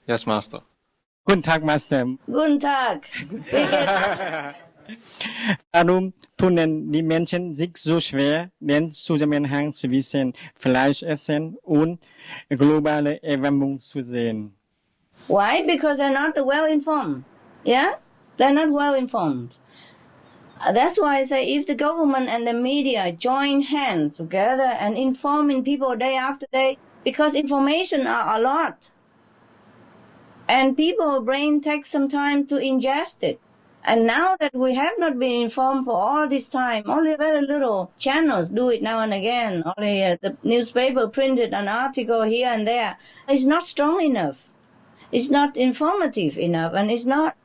Yes, Master. Guten Tag, Master. Guten Tag. Warum tun die Menschen sich so schwer, den Zusammenhang zwischen Fleischessen und globaler Erwärmung zu sehen? Why? Because they're not well informed. Yeah? They're not well informed. That's why I say if the government and the media join hands together and informing people day after day, because information are a lot. And people's brain takes some time to ingest it. And now that we have not been informed for all this time, only very little channels do it now and again. Only the newspaper printed an article here and there. It's not strong enough. It's not informative enough. And it's not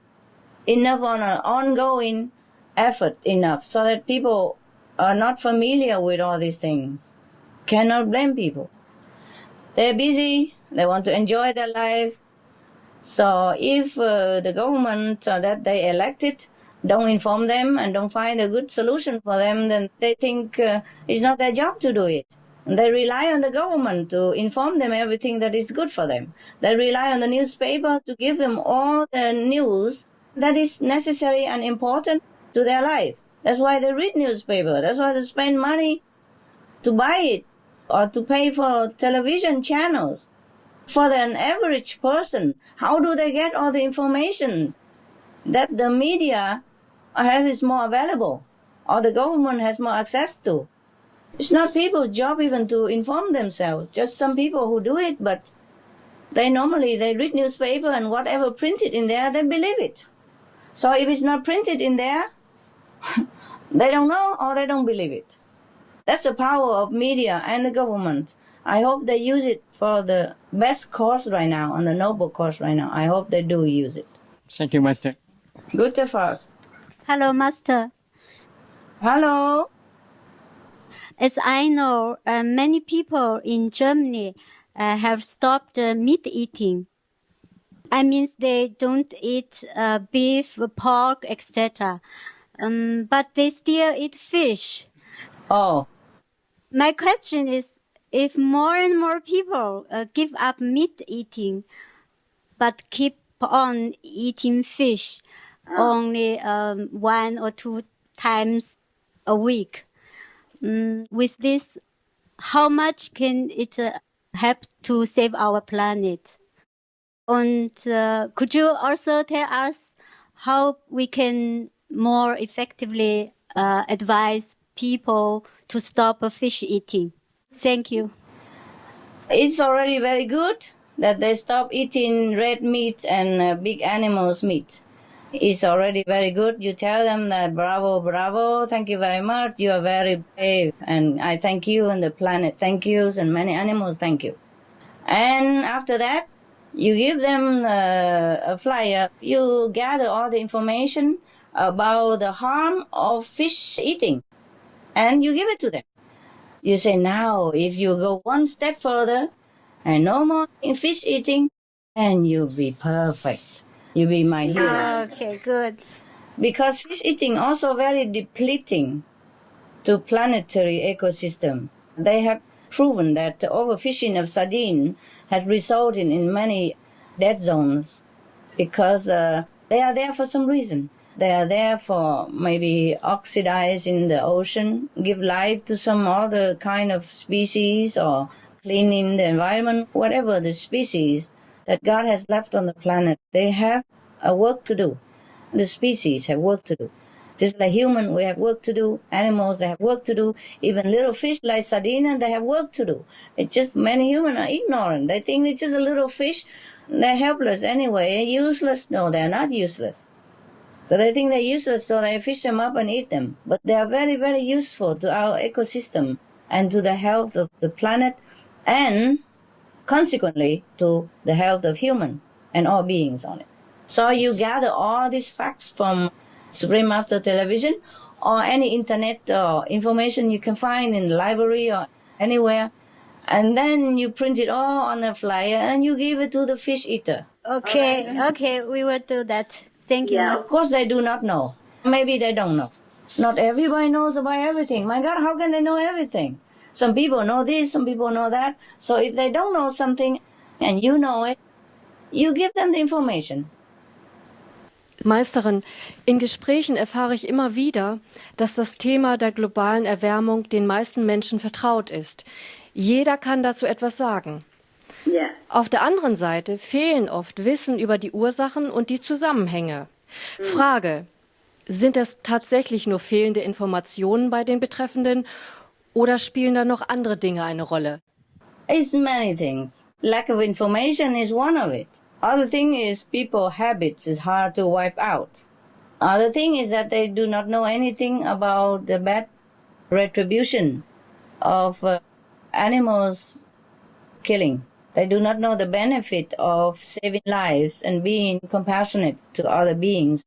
enough on an ongoing effort enough so that people are not familiar with all these things. Cannot blame people. They're busy. They want to enjoy their life. So if the government that they elected don't inform them and don't find a good solution for them, then they think it's not their job to do it. And they rely on the government to inform them everything that is good for them. They rely on the newspaper to give them all the news that is necessary and important to their life. That's why they read newspaper. That's why they spend money to buy it or to pay for television channels. For an average person, how do they get all the information that the media is more available or the government has more access to? It's not people's job even to inform themselves. Just some people who do it, but they read newspaper and whatever printed in there, they believe it. So if it's not printed in there, they don't know or they don't believe it. That's the power of media and the government. I hope they use it for the best cause right now, on the noble cause right now. I hope they do use it. Thank you, Master. Good effort. Hello, Master. Hello. As I know, many people in Germany have stopped meat eating. I mean, they don't eat beef, pork, etc. But they still eat fish. Oh. My question is, if more and more people give up meat eating, but keep on eating fish only 1 or 2 times a week, with this, how much can it help to save our planet? And could you also tell us how we can more effectively advise people to stop fish eating? Thank you. It's already very good that they stop eating red meat and big animals' meat. It's already very good. You tell them that bravo, bravo, thank you very much. You are very brave. And I thank you, and the planet thank yous, and many animals thank you. And after that, you give them a flyer. You gather all the information about the harm of fish eating, and you give it to them. You say, now, if you go one step further and no more in fish eating, and you'll be perfect. You'll be my hero. Okay, good. Because fish eating also very depleting to planetary ecosystem. They have proven that the overfishing of sardine has resulted in many dead zones because they are there for some reason. They are there for maybe oxidizing the ocean, give life to some other kind of species, or cleaning the environment, whatever the species that God has left on the planet. They have a work to do. The species have work to do. Just like human, we have work to do. Animals, they have work to do. Even little fish like sardine, they have work to do. It's just many humans are ignorant. They think it's just a little fish. They're helpless anyway, useless. No, they're not useless. So they think they're useless, so they fish them up and eat them. But they are very, very useful to our ecosystem and to the health of the planet, and consequently to the health of human and all beings on it. So you gather all these facts from Supreme Master Television or any internet or information you can find in the library or anywhere, and then you print it all on a flyer and you give it to the fish eater. Okay, we will do that. Thank you. Yeah, of course they do not know. Maybe they don't know. Not everybody knows about everything. My God, how can they know everything? Some people know this, some people know that. So if they don't know something and you know it, you give them the information. Meisterin, in Gesprächen erfahre ich immer wieder, dass das Thema der globalen Erwärmung den meisten Menschen vertraut ist. Jeder kann dazu etwas sagen. Yeah. Auf der anderen Seite fehlen oft Wissen über die Ursachen und die Zusammenhänge. Frage: Sind das tatsächlich nur fehlende Informationen bei den Betreffenden oder spielen da noch andere Dinge eine Rolle? It's many things. Lack of information is one of it. Other thing is people habits is hard to wipe out. Other thing is that they do not know anything about the bad retribution of animals killing. They do not know the benefit of saving lives and being compassionate to other beings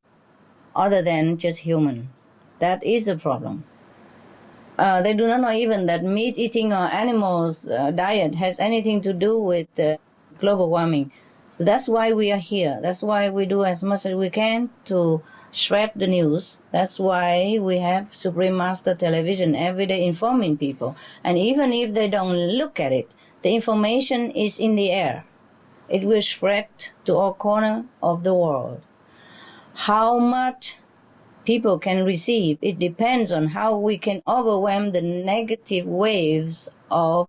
other than just humans. That is a problem. They do not know even that meat eating or animals diet has anything to do with global warming. So that's why we are here. That's why we do as much as we can to spread the news. That's why we have Supreme Master Television every day informing people. And even if they don't look at it, the information is in the air. It will spread to all corners of the world. How much people can receive, it depends on how we can overwhelm the negative waves of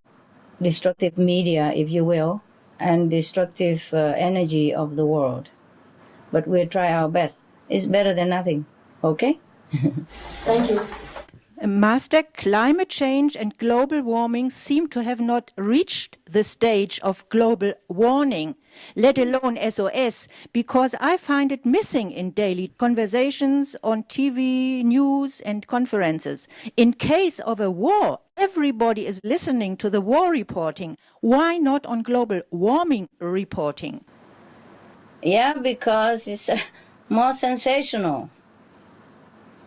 destructive media, if you will, and destructive energy of the world. But we'll try our best. It's better than nothing, okay? Thank you. Master, climate change and global warming seem to have not reached the stage of global warning, let alone SOS, because I find it missing in daily conversations on TV, news, and conferences. In case of a war, everybody is listening to the war reporting. Why not on global warming reporting? Yeah, because it's more sensational.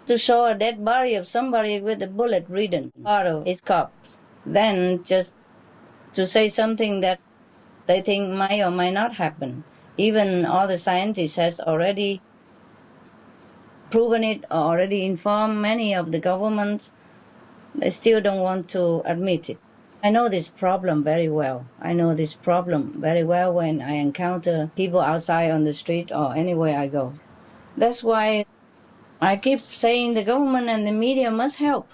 To show a dead body of somebody with a bullet ridden part of his corpse, then just to say something that they think might or might not happen. Even all the scientists has already proven it, or already informed many of the governments. They still don't want to admit it. I know this problem very well. I know this problem very well when I encounter people outside on the street or anywhere I go. That's why I keep saying the government and the media must help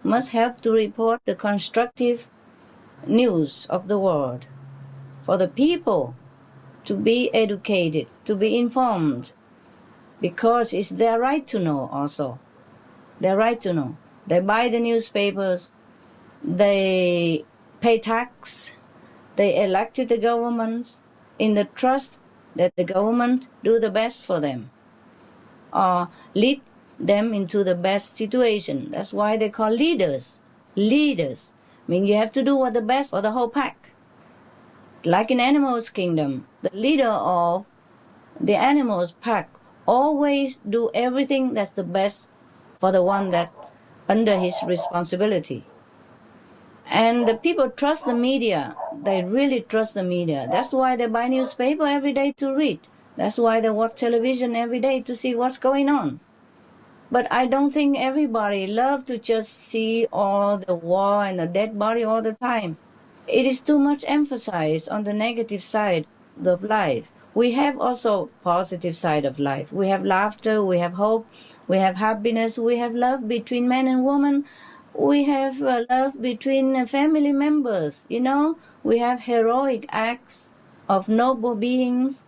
to report the constructive news of the world for the people to be educated, to be informed, because it's their right to know also. Their right to know. They buy the newspapers, they pay tax, they elected the governments in the trust that the government do the best for them, or lead them into the best situation. That's why they call leaders. Leaders. I mean, you have to do what the best for the whole pack. Like in animals' kingdom, the leader of the animals' pack always do everything that's the best for the one that under his responsibility. And the people trust the media. They really trust the media. That's why they buy newspaper every day to read. That's why they watch television every day to see what's going on. But I don't think everybody loves to just see all the war and the dead body all the time. It is too much emphasis on the negative side of life. We have also positive side of life. We have laughter, we have hope, we have happiness, we have love between man and woman. We have love between family members, you know. We have heroic acts of noble beings.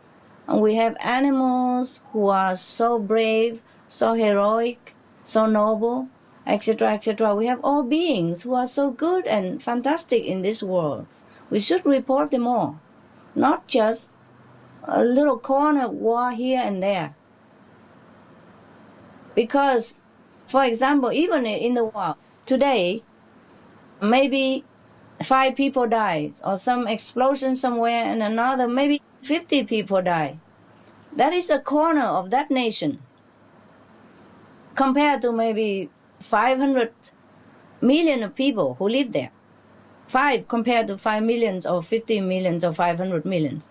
And we have animals who are so brave, so heroic, so noble, etc., etc. We have all beings who are so good and fantastic in this world. We should report them all, not just a little corner of war here and there. Because, for example, even in the war, today, maybe 5 people died, or some explosion somewhere, and another, maybe 50 people die. That is a corner of that nation, compared to maybe 500 million of people who live there. 5 compared to 5 million or 50 million or 500 million.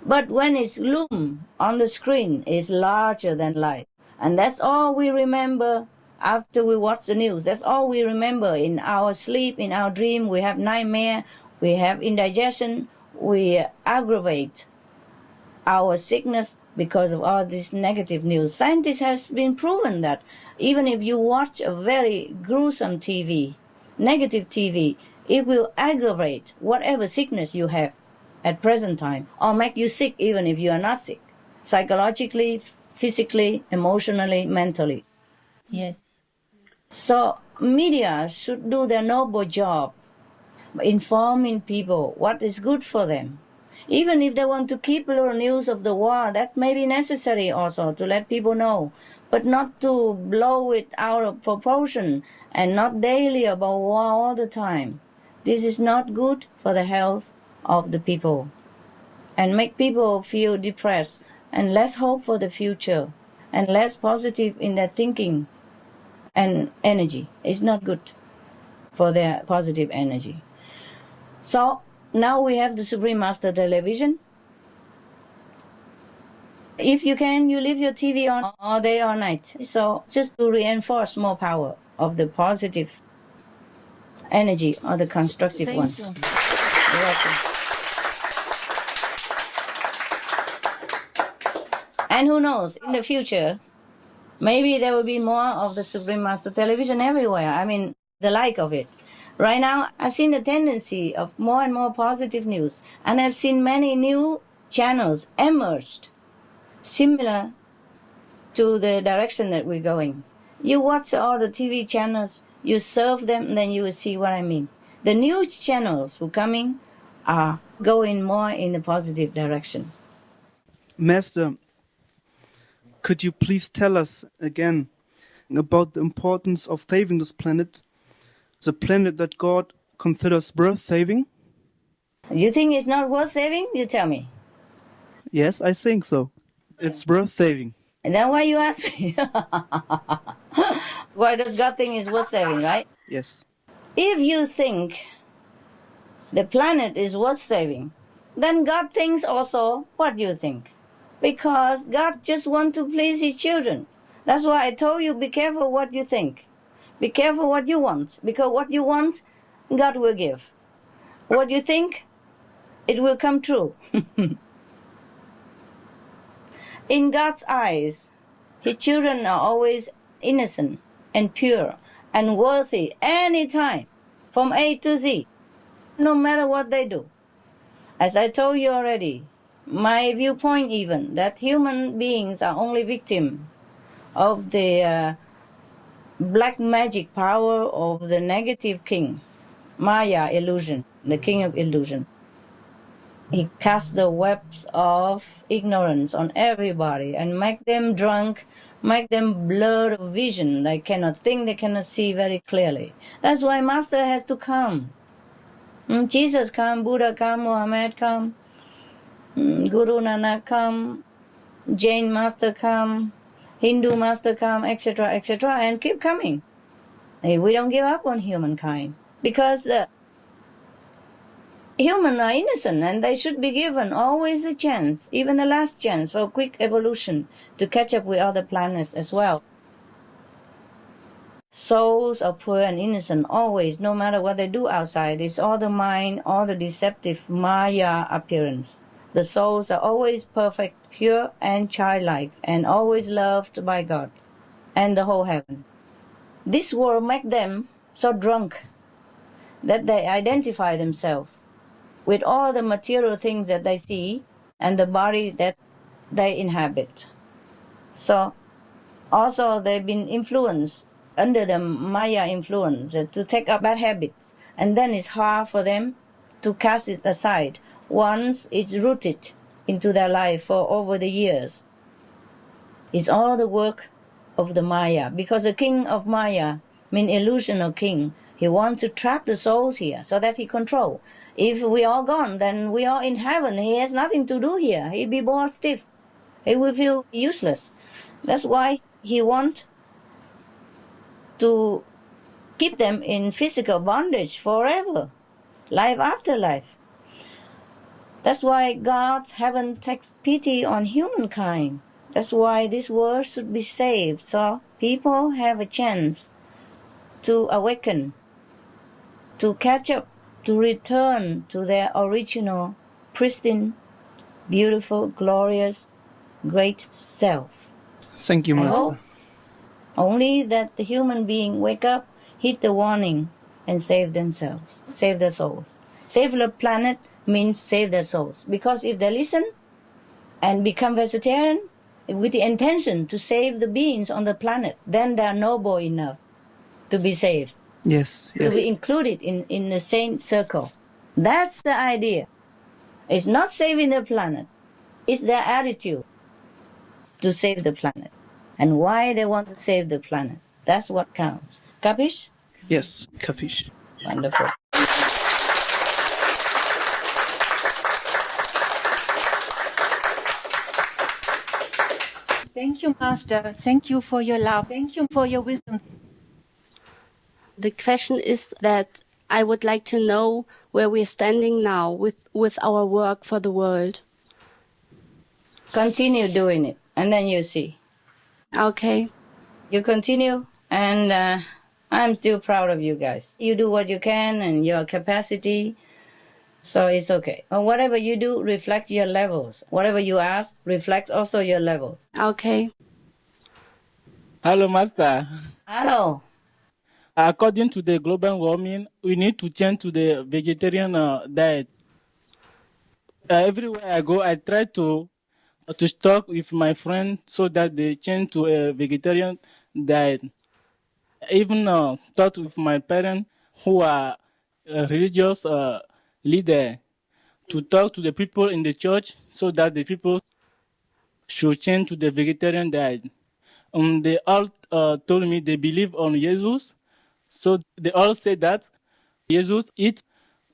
But when it's loom on the screen, it's larger than life. And that's all we remember after we watch the news. That's all we remember in our sleep, in our dream. We have nightmare, we have indigestion, we aggravate our sickness because of all this negative news. Scientists has been proven that even if you watch a very gruesome TV, negative TV, it will aggravate whatever sickness you have at present time, or make you sick even if you are not sick, psychologically, physically, emotionally, mentally. Yes. So media should do their noble job, informing people what is good for them. Even if they want to keep a little news of the war, that may be necessary also to let people know, but not to blow it out of proportion and not daily about war all the time. This is not good for the health of the people and make people feel depressed and less hope for the future and less positive in their thinking and energy. It's not good for their positive energy. So now we have the Supreme Master Television. If you can, you leave your TV on all day or night. So just to reinforce more power of the positive energy or the constructive one. Thank you. You're welcome. And who knows, in the future, maybe there will be more of the Supreme Master Television everywhere. I mean, the like of it. Right now, I've seen the tendency of more and more positive news, and I've seen many new channels emerged, similar to the direction that we're going. You watch all the TV channels, you surf them, then you will see what I mean. The new channels who are coming are going more in the positive direction. Master, could you please tell us again about the importance of saving this planet, the planet that God considers worth saving? You think it's not worth saving? You tell me. Yes, I think so. It's worth saving. And then why you ask me? Why does God think it's worth saving, right? Yes. If you think the planet is worth saving, then God thinks also what you think. Because God just wants to please his children. That's why I told you, be careful what you think. Be careful what you want. Because what you want, God will give. What you think, it will come true. In God's eyes, his children are always innocent and pure and worthy any time, from A to Z, no matter what they do. As I told you already, my viewpoint even, that human beings are only victims of the black magic power of the negative king, Maya illusion, the king of illusion. He casts the webs of ignorance on everybody and make them drunk, make them blurred of vision. They cannot think, they cannot see very clearly. That's why Master has to come. Jesus come, Buddha come, Muhammad come, Guru Nanak come, Jain Master come, Hindu Master come, etc., etc., and keep coming. We don't give up on humankind because humans are innocent and they should be given always a chance, even the last chance for a quick evolution to catch up with other planets as well. Souls are poor and innocent always, no matter what they do outside. It's all the mind, all the deceptive Maya appearance. The souls are always perfect, pure and childlike, and always loved by God and the whole heaven. This world makes them so drunk that they identify themselves with all the material things that they see and the body that they inhabit. So also they've been influenced under the Maya influence to take up bad habits, and then it's hard for them to cast it aside once it's rooted into their life for over the years. It's all the work of the Maya, because the king of Maya means illusional king. He wants to trap the souls here so that he control. If we are gone, then we are in heaven. He has nothing to do here. He'll be bored stiff. He will feel useless. That's why he wants to keep them in physical bondage forever, life after life. That's why God's heaven takes pity on humankind. That's why this world should be saved, so people have a chance to awaken, to catch up, to return to their original, pristine, beautiful, glorious, great self. Thank you, Master. Only that the human being wake up, heed the warning, and save themselves, save their souls. Save the planet means save their souls. Because if they listen and become vegetarian with the intention to save the beings on the planet, then they are noble enough to be saved. Yes, yes. To be included in the same circle. That's the idea. It's not saving the planet. It's their attitude to save the planet. And why they want to save the planet. That's what counts. Capish? Yes, capish. Wonderful. Thank you, Master. Thank you for your love. Thank you for your wisdom. The question is that I would like to know where we're standing now with our work for the world. Continue doing it, and then you see. Okay. You continue, and I'm still proud of you guys. You do what you can and your capacity, so it's okay. And whatever you do, reflect your levels. Whatever you ask, reflects also your level. Okay. Hello, Master. Hello. According to the global warming, we need to change to the vegetarian diet. Everywhere I go, I try to talk with my friends so that they change to a vegetarian diet. I even talk with my parents who are religious leaders to talk to the people in the church so that the people should change to the vegetarian diet. They all told me they believe on Jesus, so they all say that Jesus eats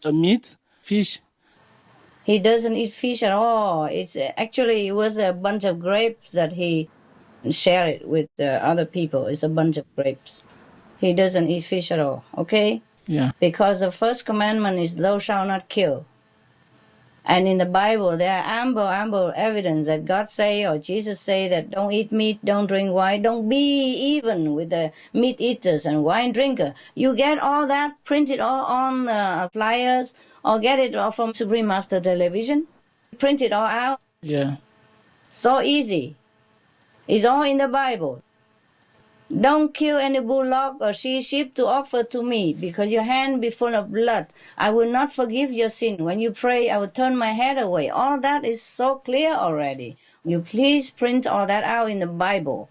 meat, fish. He doesn't eat fish at all. It was a bunch of grapes that he shared it with other people. It's a bunch of grapes. He doesn't eat fish at all, okay? Yeah. Because the first commandment is thou shalt not kill. And in the Bible, there are ample evidence that God say or Jesus say that don't eat meat, don't drink wine, don't be even with the meat eaters and wine drinker. You get all that printed all on flyers or get it all from Supreme Master Television. Print it all out. Yeah. So easy. It's all in the Bible. Don't kill any bullock or sheep to offer to me, because your hand be full of blood. I will not forgive your sin. When you pray, I will turn my head away. All that is so clear already. You please print all that out in the Bible.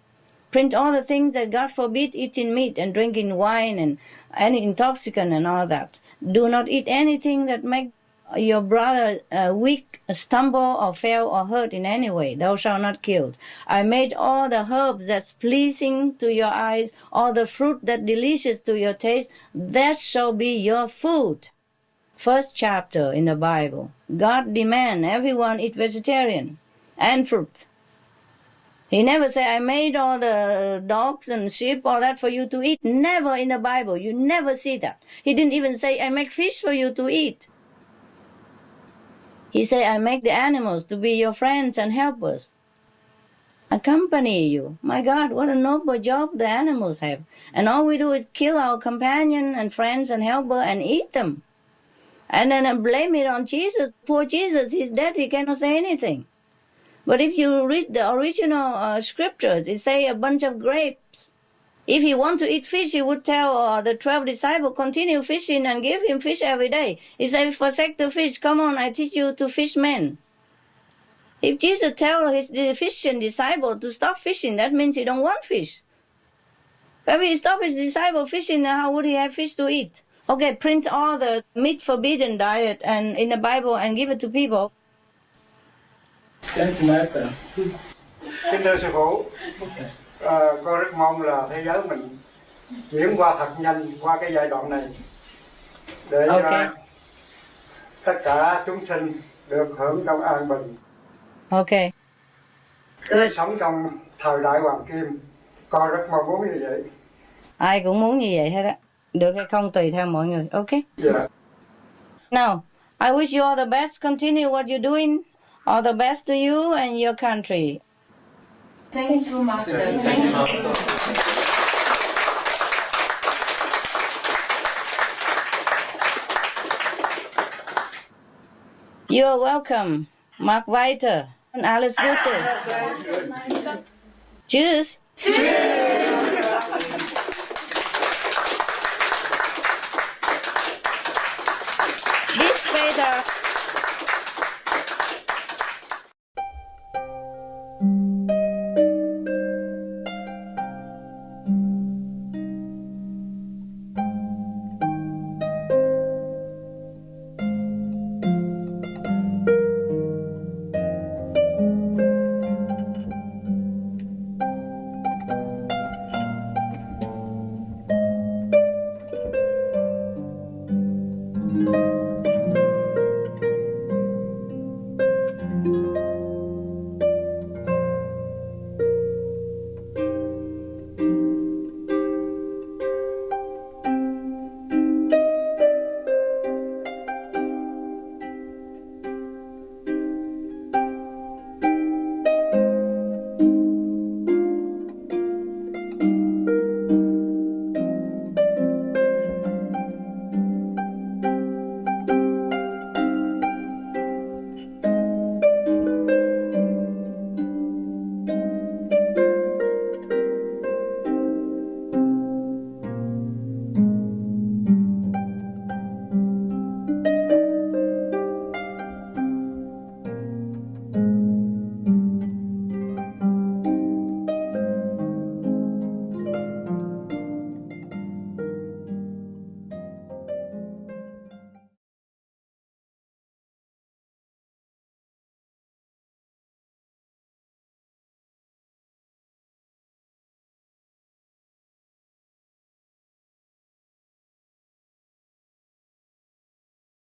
Print all the things that God forbid eating meat and drinking wine and any intoxicant and all that. Do not eat anything that make your brother weak, stumble or fail or hurt in any way. Thou shalt not kill. I made all the herbs that's pleasing to your eyes, all the fruit that delicious to your taste, that shall be your food. First chapter in the Bible. God demand everyone eat vegetarian and fruit. He never say, I made all the dogs and sheep, all that for you to eat. Never in the Bible. You never see that. He didn't even say, I make fish for you to eat. He said, I make the animals to be your friends and helpers, accompany you. My God, what a noble job the animals have. And all we do is kill our companion and friends and helper and eat them. And then blame it on Jesus. Poor Jesus, he's dead, he cannot say anything. But if you read the original scriptures, it say a bunch of grapes. If he wants to eat fish, he would tell the 12 disciples, continue fishing and give him fish every day. He said, forsake the fish. Come on, I teach you to fish men. If Jesus tells his fishing disciple to stop fishing, that means he don't want fish. If he stopped his disciple fishing, how would he have fish to eat? Okay, print all the meat forbidden diet and in the Bible and give it to people. Thank you, Master. Kính thưa sư phụ, con rất mong là thế giới mình chuyển qua thật nhanh qua cái giai đoạn này để tất cả chúng sinh được hưởng trong an bình. Okay. Good. Sống trong thời đại hoàng kim, con rất mong muốn như vậy. Ai cũng muốn như vậy hết á. Được hay không tùy theo mọi người. Okay. Yeah. Now, I wish you all the best. Continue what you're doing. All the best to you and your country. Thank you, Master. Thank you, Master. You're welcome, Mark Weiter and Alice Gutes. Cheers. Bis später.